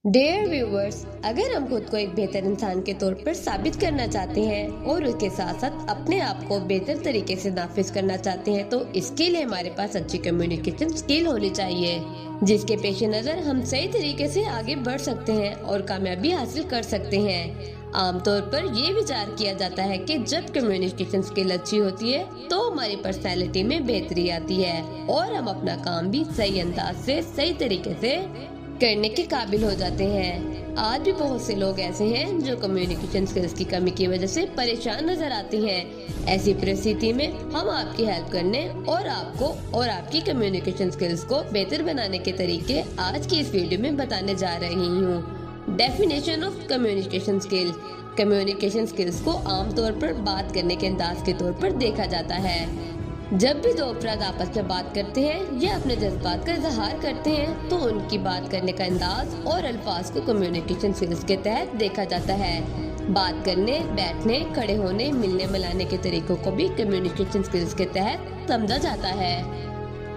Dear viewers, अगर हम खुद को एक बेहतर इंसान के तौर पर साबित करना चाहते हैं और उसके साथ साथ अपने आप को बेहतर तरीके से नाफिज करना चाहते हैं तो इसके लिए हमारे पास अच्छी कम्युनिकेशन स्किल होनी चाहिए, जिसके पेश नज़र हम सही तरीके से आगे बढ़ सकते हैं और कामयाबी हासिल कर सकते हैं। आमतौर पर ये विचार किया जाता है कि जब कम्युनिकेशन स्किल अच्छी होती है तो हमारी पर्सनैलिटी में बेहतरी आती है और हम अपना काम भी सही अंदाज से सही तरीके से करने के काबिल हो जाते हैं। आज भी बहुत से लोग ऐसे हैं जो कम्युनिकेशन स्किल्स की कमी की वजह से परेशान नजर आते हैं। ऐसी परिस्थिति में हम आपकी हेल्प करने और आपको और आपकी कम्युनिकेशन स्किल्स को बेहतर बनाने के तरीके आज की इस वीडियो में बताने जा रही हूँ। Definition of communication skill. Communication skills को आमतौर पर बात करने के अंदाज के तौर पर देखा जाता है। जब भी दो अफराद आपस में बात करते हैं या अपने जज्बात का इजहार करते हैं तो उनकी बात करने का अंदाज और अल्फाज को कम्युनिकेशन स्किल्स के तहत देखा जाता है। बात करने, बैठने, खड़े होने, मिलने मिलाने के तरीकों को भी कम्युनिकेशन स्किल्स के तहत समझा जाता है।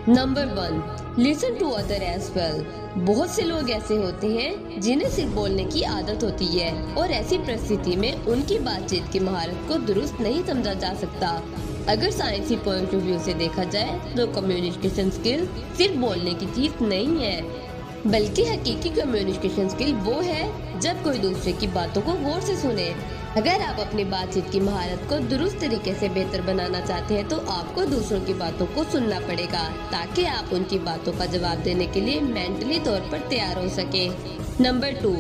नंबर 1, listen to other as well. बहुत से लोग ऐसे होते हैं जिन्हें सिर्फ बोलने की आदत होती है और ऐसी परिस्थिति में उनकी बातचीत की महारत को दुरुस्त नहीं समझा जा सकता। अगर साइंसी पॉइंट ऑफ व्यू से देखा जाए तो कम्युनिकेशन स्किल सिर्फ बोलने की चीज नहीं है, बल्कि हकीकी कम्युनिकेशन स्किल वो है जब कोई दूसरे की बातों को गौर से सुने। अगर आप अपनी बातचीत की महारत को दुरुस्त तरीके से बेहतर बनाना चाहते हैं तो आपको दूसरों की बातों को सुनना पड़ेगा ताकि आप उनकी बातों का जवाब देने के लिए मेंटली तौर पर तैयार हो सके। Number 2,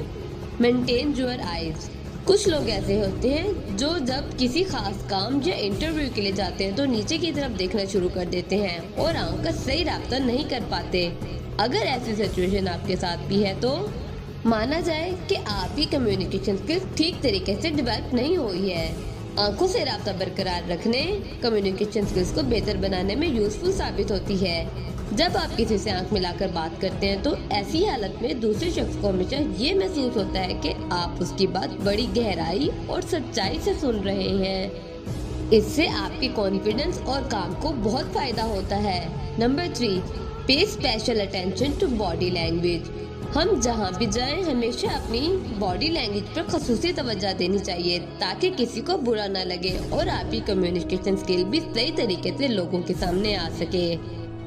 maintain your eyes. कुछ लोग ऐसे होते हैं जो जब किसी खास काम या इंटरव्यू के लिए जाते हैं तो नीचे की तरफ देखना शुरू कर देते हैं और आंख का सही रास्ता नहीं कर पाते। अगर ऐसी सिचुएशन आपके साथ भी है तो माना जाए कि आपकी कम्युनिकेशन स्किल्स ठीक तरीके से डेवलप नहीं हुई है। आंखों से रास्ता बरकरार रखने कम्युनिकेशन स्किल्स को बेहतर बनाने में यूजफुल साबित होती है। जब आप किसी से आंख मिलाकर बात करते हैं तो ऐसी हालत में दूसरे शख्स को हमेशा ये महसूस होता है कि आप उसकी बात बड़ी गहराई और सच्चाई से सुन रहे हैं। इससे आपके कॉन्फिडेंस और काम को बहुत फायदा होता है। नंबर 3, pay special attention to body language. हम जहाँ भी जाएं हमेशा अपनी बॉडी लैंग्वेज पर खसूसी तवज्जो देनी चाहिए ताकि किसी को बुरा ना लगे और आपकी कम्युनिकेशन स्किल भी सही तरीके से लोगों के सामने आ सके।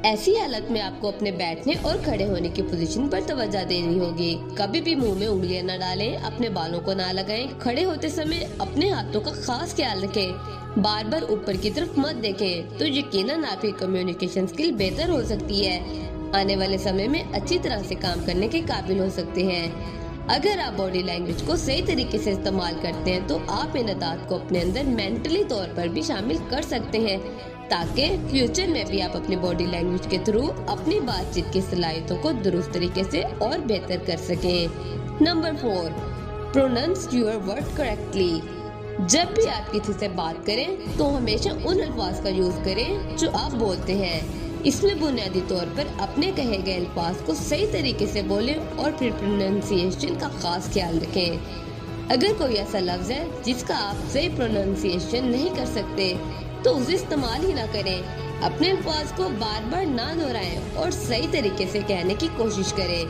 ऐसी हालत में आपको अपने बैठने और खड़े होने की पोजीशन पर तवज्जो देनी होगी। कभी भी मुंह में उंगलियां न डालें, अपने बालों को ना लगाएं, खड़े होते समय अपने हाथों का खास ख्याल रखें, बार बार ऊपर की तरफ मत देखें तो यकीनन आपकी कम्युनिकेशन स्किल बेहतर हो सकती है। आने वाले समय में अच्छी तरह से काम करने के काबिल हो सकते हैं। अगर आप बॉडी लैंग्वेज को सही तरीके से इस्तेमाल करते हैं तो आप इन अदात को अपने अंदर मेंटली तौर पर भी शामिल कर सकते हैं ताकि फ्यूचर में भी आप अपनी बॉडी लैंग्वेज के थ्रू अपनी बातचीत की सलाहियतों को दुरुस्त तरीके से और बेहतर कर सकें। नंबर 4, प्रोनाउंस योर वर्ड करेक्टली। जब भी आप किसी से बात करें तो हमेशा उन अल्फाज का यूज करें जो आप बोलते हैं। इसमें बुनियादी तौर पर अपने कहे गए अल्फाज को सही तरीके से बोलें और फिर प्रोनाउंसिएशन का खास ख्याल रखें। अगर कोई ऐसा लफ्ज है जिसका आप सही प्रोनाउंसिएशन नहीं कर सकते तो उसे इस्तेमाल ही ना करें। अपने अल्फाज को बार बार ना दोहराएं और सही तरीके से कहने की कोशिश करें।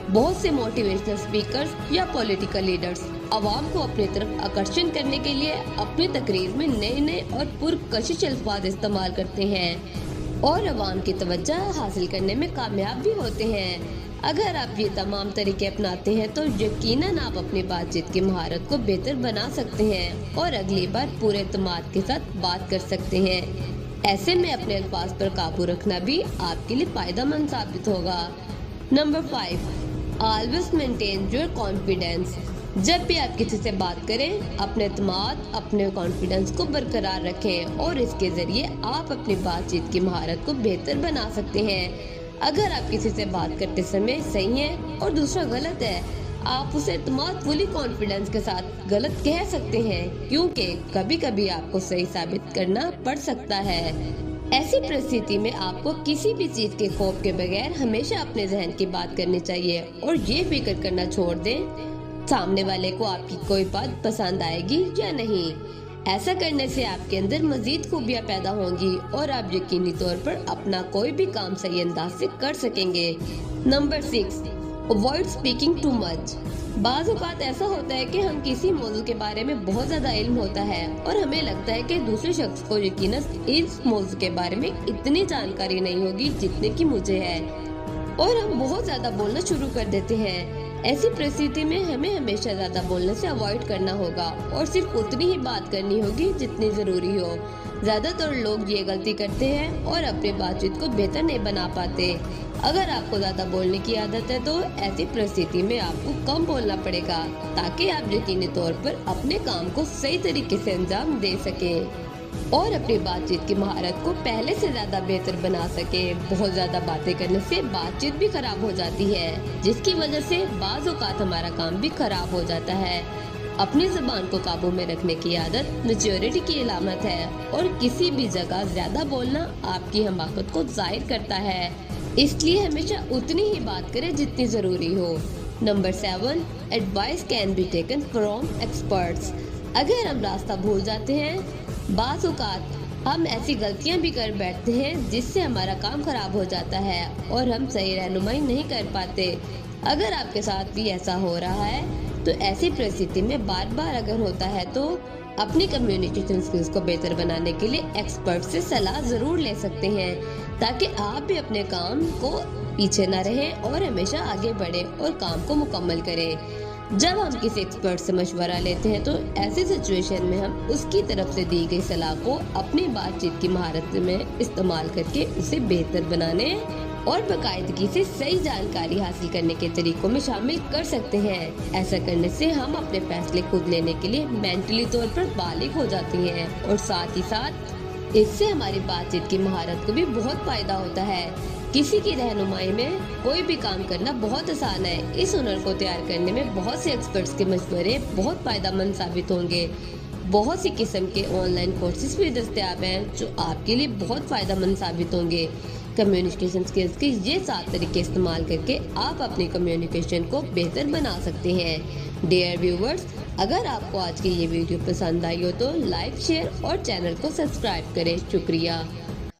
बहुत से मोटिवेशनल स्पीकर्स या पॉलिटिकल लीडर्स अवाम को अपनी तरफ आकर्षण करने के लिए अपनी तकरीर में नए नए और पुरकशिश अल्फाज इस्तेमाल करते हैं और अवाम की तवज्जो हासिल करने में कामयाब भी होते हैं। अगर आप ये तमाम तरीके अपनाते हैं तो यकीनन आप अपनी बातचीत की महारत को बेहतर बना सकते हैं और अगली बार पूरे एतमाद के साथ बात कर सकते हैं। ऐसे में अपने अल्फाज पर काबू रखना भी आपके लिए फायदेमंद साबित होगा। Number 5, always maintain your confidence. जब भी आप किसी से बात करें अपने एतमाद, अपने कॉन्फिडेंस को बरकरार रखें और इसके जरिए आप अपनी बातचीत की महारत को बेहतर बना सकते हैं। अगर आप किसी से बात करते समय सही हैं और दूसरा गलत है, आप उसे एतमाद फुली कॉन्फिडेंस के साथ गलत कह सकते हैं क्योंकि कभी कभी आपको सही साबित करना पड़ सकता है। ऐसी परिस्थिति में आपको किसी भी चीज के खौफ के बगैर हमेशा अपने जहन की बात करनी चाहिए और ये फिक्र करना छोड़ दें सामने वाले को आपकी कोई बात पसंद आएगी या नहीं। ऐसा करने से आपके अंदर मजीद खूबियाँ पैदा होंगी और आप यकीनी तौर पर अपना कोई भी काम सही अंदाज से कर सकेंगे। Number 6, avoid speaking too much. बाज़ औक़ात ऐसा होता है कि हम किसी मौजू के बारे में बहुत ज़्यादा इल्म होता है और हमें लगता है कि दूसरे शख्स को यकीनन इस मौजू के बारे में इतनी जानकारी नहीं होगी जितने की मुझे है, और हम बहुत ज़्यादा बोलना शुरू कर देते हैं। ऐसी परिस्थिति में हमें हमेशा ज़्यादा बोलने से अवॉइड करना होगा और सिर्फ उतनी ही बात करनी होगी जितनी ज़रूरी हो। ज़्यादातर लोग ये गलती करते हैं और अपनी बातचीत को बेहतर नहीं बना पाते। अगर आपको ज़्यादा बोलने की आदत है तो ऐसी परिस्थिति में आपको कम बोलना पड़ेगा ताकि आप यकीनी तौर पर अपने काम को सही तरीके से अंजाम दे सकें और अपनी बातचीत की महारत को पहले से ज्यादा बेहतर बना सके। बहुत ज्यादा बातें करने से बातचीत भी खराब हो जाती है, जिसकी वजह से बाज़ औक़ात हमारा काम भी खराब हो जाता है। अपनी ज़बान को काबू में रखने की आदत मैच्योरिटी की अलामत है और किसी भी जगह ज्यादा बोलना आपकी हमाकत को जाहिर करता है, इसलिए हमेशा उतनी ही बात करें जितनी जरूरी हो। Number 7, advice can be taken from experts. अगर हम रास्ता भूल जाते हैं, बाज़ औक़ात हम ऐसी गलतियां भी कर बैठते हैं जिससे हमारा काम खराब हो जाता है और हम सही रहनुमाई नहीं कर पाते। अगर आपके साथ भी ऐसा हो रहा है तो ऐसी परिस्थिति में बार बार अगर होता है तो अपनी कम्युनिकेशन स्किल्स को बेहतर बनाने के लिए एक्सपर्ट से सलाह जरूर ले सकते हैं ताकि आप भी अपने काम को पीछे न रहें और हमेशा आगे बढ़े और काम को मुकम्मल करें। जब हम किसी एक्सपर्ट से मशवरा लेते हैं तो ऐसी सिचुएशन में हम उसकी तरफ से दी गई सलाह को अपनी बातचीत की महारत में इस्तेमाल करके उसे बेहतर बनाने और बाकायदगी से सही जानकारी हासिल करने के तरीकों में शामिल कर सकते हैं। ऐसा करने से हम अपने फैसले खुद लेने के लिए मेंटली तौर पर बालिग हो जाते हैं और साथ ही साथ इससे हमारी बातचीत की महारत को भी बहुत फायदा होता है। किसी की रहनुमाई में कोई भी काम करना बहुत आसान है। इस हुनर को तैयार करने में बहुत से एक्सपर्ट्स के मशवरे बहुत फायदेमंद साबित होंगे। बहुत सी किस्म के ऑनलाइन कोर्सेज भी दस्तयाब हैं जो आपके लिए बहुत फायदेमंद साबित होंगे। कम्युनिकेशन स्किल्स के ये 7 तरीके इस्तेमाल करके आप अपनी कम्युनिकेशन को बेहतर बना सकते हैं। डियर व्यूवर्स, अगर आपको आज की ये वीडियो पसंद आई हो तो लाइक, शेयर और चैनल को सब्सक्राइब करें। शुक्रिया।